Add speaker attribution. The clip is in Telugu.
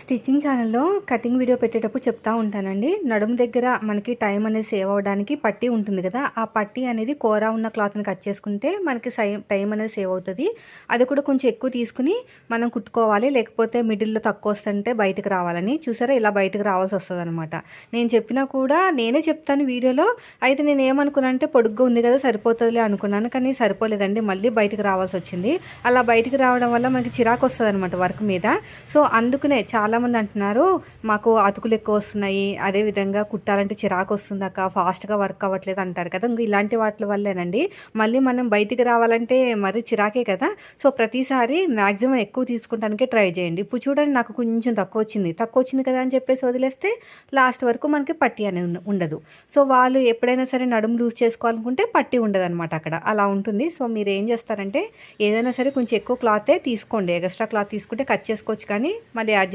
Speaker 1: స్టిచ్చింగ్ ఛానల్లో కటింగ్ వీడియో పెట్టేటప్పుడు చెప్తా ఉంటానండి. నడుము దగ్గర మనకి టైం అనేది సేవ్ అవ్వడానికి పట్టీ ఉంటుంది కదా, ఆ పట్టీ అనేది కూర ఉన్న క్లాత్ని కట్ చేసుకుంటే మనకి టైం అనేది సేవ్ అవుతుంది. అది కూడా కొంచెం ఎక్కువ తీసుకుని మనం కుట్టుకోవాలి, లేకపోతే మిడిల్లో తక్కువ వస్తుంటే బయటకు రావాలని. చూసారా, ఇలా బయటకు రావాల్సి వస్తుంది అనమాట. నేను చెప్పినా కూడా నేనే చెప్తాను వీడియోలో. అయితే నేను ఏమనుకున్నానంటే పొడుగ్గా ఉంది కదా సరిపోతుందిలే అనుకున్నాను, కానీ సరిపోలేదండి, మళ్ళీ బయటకు రావాల్సి వచ్చింది. అలా బయటకు రావడం వల్ల మనకి చిరాకు వస్తుంది అనమాట వర్క్ మీద. సో అందుకనే చాలామంది అంటున్నారు, మాకు అతుకులు ఎక్కువ వస్తున్నాయి, అదేవిధంగా కుట్టాలంటే చిరాకు వస్తుంది అక్క, ఫాస్ట్గా వర్క్ అవ్వట్లేదు అంటారు కదా. ఇంక ఇలాంటి వాటి వల్లేనండి. మళ్ళీ మనం బయటికి రావాలంటే మరీ చిరాకే కదా. సో ప్రతిసారి మ్యాక్సిమం ఎక్కువ తీసుకుంటానికే ట్రై చేయండి. ఇప్పుడు చూడండి, నాకు కొంచెం తక్కువ వచ్చింది కదా అని చెప్పేసి వదిలేస్తే లాస్ట్ వరకు మనకి పట్టీ అనేది ఉండదు. సో వాళ్ళు ఎప్పుడైనా సరే నడుము లూజ్ చేసుకోవాలనుకుంటే పట్టీ ఉండదు అనమాట, అక్కడ అలా ఉంటుంది. సో మీరు ఏం చేస్తారంటే ఏదైనా సరే కొంచెం ఎక్కువ క్లాతే తీసుకోండి, ఎక్స్ట్రా క్లాత్ తీసుకుంటే కట్ చేసుకోవచ్చు, కానీ మళ్ళీ యాడ్